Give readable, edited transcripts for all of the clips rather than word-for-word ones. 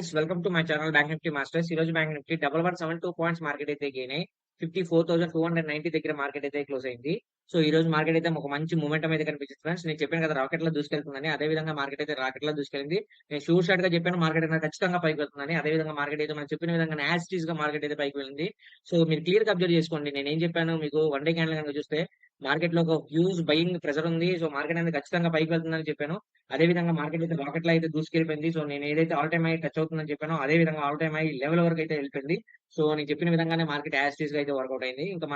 Guys welcome to my channel bank Nifty masters. ఈ రోజు bank Nifty 1172 points market అయితే gain అయ్యి 54,290 దగ్గర మార్కెట్ అయితే క్లోజ్ అయింది. సో ఈ రోజు మార్కెట్ అయితే ఒక మంచి మూమెంటం అయితే కనిపించింది ఫ్రెండ్స్. నేను చెప్పాను కదా రాకెట్ లో దూసుకెళ్తుందని, అదే విధంగా మార్కెట్ అయితే రాకెట్ లో దూసుకెళ్ళింది. నేను షూర్ షాట్ గా చెప్పాను మార్కెట్ అయితే ఖచ్చితంగా పైకి వెళ్తుందని. అదే విధంగా మార్కెట్ అయితే మనం చెప్పిన విధంగా యాజ్ ఇట్ ఈస్ గా మార్కెట్ అయితే పైకి వెళ్ళింది. సో మీరు క్లియర్ గా అబ్జర్వ్ చేసుకోండి. నేను ఏం చెప్పాను మీకు వన్ డే క్యాండిల్ కనుక చూస్తే మార్కెట్ లో ఒక హ్యూజ్ బయింగ్ ప్రెజర్ ఉంది. సో మార్కెట్ అనేది ఖచ్చితంగా పైకి వెళ్తుందని చెప్పాను. అదే విధంగా మార్కెట్ అయితే రాకెట్ లో అయితే దూసుకెళ్ళిపోయింది. సో నేను ఏదైతే ఆల్ టైమ్ హై టచ్ అవుతుందని చెప్పానో అదే విధంగా ఆల్ టైమ్ హై లెవెల్ వరకు అయితే వెళ్ళిపోయింది. సో నేను చెప్పిన విధంగానే మార్కెట్ యాజ్ టీజ్ గా అయితే వర్కౌట్ అయింది. ఇంకా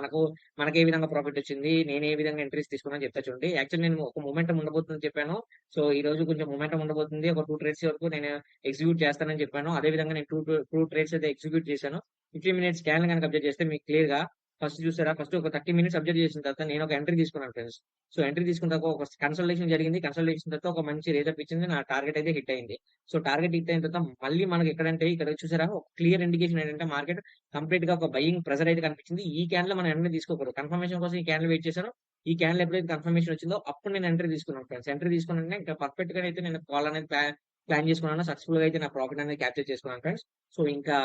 మనకి ఏ విధంగా ప్రాఫిట్ వచ్చింది, నేను ఏ విధంగా ఎంట్రీస్ తీసుకున్నా చెప్తా చూడండి. యాక్చువల్లీ నేను ఒక మూమెంటం ఉండబోతుందని చెప్పాను. సో ఈ రోజు కొంచెం మూమెంటం ఉండబోతుంది. ఒక 2 ట్రేడ్స్ వరకు నేను ఎగ్జిక్యూట్ చేస్తానని చెప్పాను. అదే విధంగా నేను టూ ట్రేడ్స్ అయితే ఎగ్జిక్యూట్ చేశాను. 15 మినిట్స్ క్యాండిల్ కనుక అబ్జర్వ్ చేస్తే మీకు క్లియర్ గా ఫస్ట్ చూసారా, ఫస్ట్ ఒక 30 మినిట్స్ అబ్జర్వ్ చేసిన తర్వాత నేను ఒక ఎంట్రీ తీసుకున్నాను ఫ్రెండ్స్. సో ఎంట్రీ తీసుకున్న తర్వాత ఒక కన్సల్టేషన్ జరిగింది. కన్సల్టేషన్ తర్వాత ఒక మంచి రేట్ ఇచ్చింది. నా టార్గెట్ అయితే హిట్ అయింది. సో టార్గెట్ హిట్ అయిన తర్వాత మళ్ళీ మనకి ఎక్కడంటే ఇక్కడ చూసారా, ఒక క్లియర్ ఇండికేషన్ ఏంటంటే మార్కెట్ కంప్లీట్ గా ఒక బయింగ్ ప్రెజర్ అయితే కనిపించింది. ఈ క్యాండిల్ మనం ఎంట్రీ తీసుకోకూడదు. కన్ఫర్మేషన్ కోసం ఈ క్యాండిల్ వెయిట్ చేశాను. ఈ క్యాండిల్ ఎప్పుడైతే కన్ఫర్మేషన్ వచ్చిందో అప్పుడు నేను ఎంట్రీ తీసుకున్నాను ఫ్రెండ్స్. ఎంట్రీ తీసుకున్నాను ఇంకా పర్ఫెక్ట్ గా అయితే నేను కాల్ అనేది ప్లాన్ చేసుకున్నాను. సక్సెస్ఫుల్ గా అయితే నా ప్రాఫిట్ అనేది క్యాప్చర్ చేసుకున్నాను ఫ్రెండ్స్. సో ఇంకా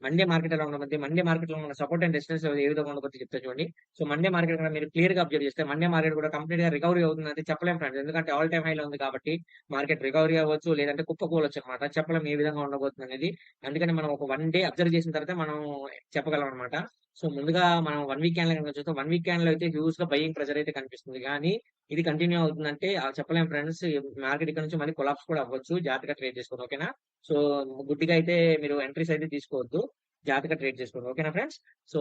మండే మార్కెట్ ఎలా ఉండబోతుంది, మండే మార్కెట్ లో ఉన్న సపోర్ట్ అండ్ రెసిస్టెన్స్ ఏ విధంగా ఉండబోతుంది చెప్తా చూడండి. సో మండే మార్కెట్ కూడా మీరు క్లియర్ గా అబ్జర్వ్ చేస్తే మండే మార్కెట్ కూడా కంప్లీట్ గా రికవరీ అవుతుంది అంటే చెప్పలేం ఫ్రెండ్స్. ఎందుకంటే ఆల్ టైమ్ హైలో ఉంది కాబట్టి మార్కెట్ రికవరీ అవ్వచ్చు, లేదంటే కుప్పకూలొచ్చు అనమాట. చెప్పలేం ఏ విధంగా ఉండబోతుంది అనేది. అందుకని మనం ఒక వన్ డే అబ్జర్వ్ చేసిన తర్వాత మనం చెప్పగలం అనమాట. సో ముందుగా మనం 1 వీక్ క్యాండిల్ కనుక చూస్తే 1 వీక్ క్యాండిల్ అయితే హ్యూజ్ గా బయింగ్ ప్రెజర్ అయితే కనిపిస్తుంది. కానీ ఇది కంటిన్యూ అవుతుందంటే చెప్పలేం ఫ్రెండ్స్. మార్కెట్ ఇక్కడ నుంచి మళ్ళీ కొలాప్స్ కూడా అవ్వచ్చు. జాగ్రత్తగా ట్రేడ్ చేసుకోండి, ఓకేనా. సో గుడ్డిగా అయితే మీరు ఎంట్రీస్ అయితే తీసుకోవద్దు, జాగ్రత్తగా ట్రేడ్ చేసుకోండి, ఓకేనా ఫ్రెండ్స్. సో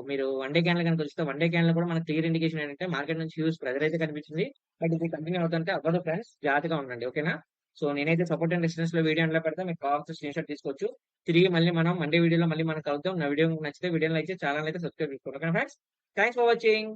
మీరు వన్ డే క్యాండిల్ కనుక చూస్తే వన్ డే క్యాండిల్ కూడా మనకి క్లియర్ ఇండికేషన్ ఏంటంటే మార్కెట్ నుంచి హ్యూజ్ ప్రెజర్ అయితే కనిపించింది. బట్ ఇది కంటిన్యూ అవుతుంటే అవ్వదు ఫ్రెండ్స్, జాగ్రత్తగా ఉండండి, ఓకేనా. సో నేనైతే సపోర్ట్ అండ్ రెసిస్టెన్స్ లో వీడియో అందులో పెడతా, మీకు కావాల్సిన స్క్రీన్ షాట్ తీసుకోవచ్చు. తిరిగి మళ్ళీ మనం మండే వీడియోలో మళ్ళీ మనకు కలుద్దాం. నా వీడియో నచ్చితే వీడియోలో అయితే ఛానల్ అయితే సబ్స్క్రైబ్ చేసుకోండి, ఓకేనా ఫ్రెండ్స్. Thanks for watching.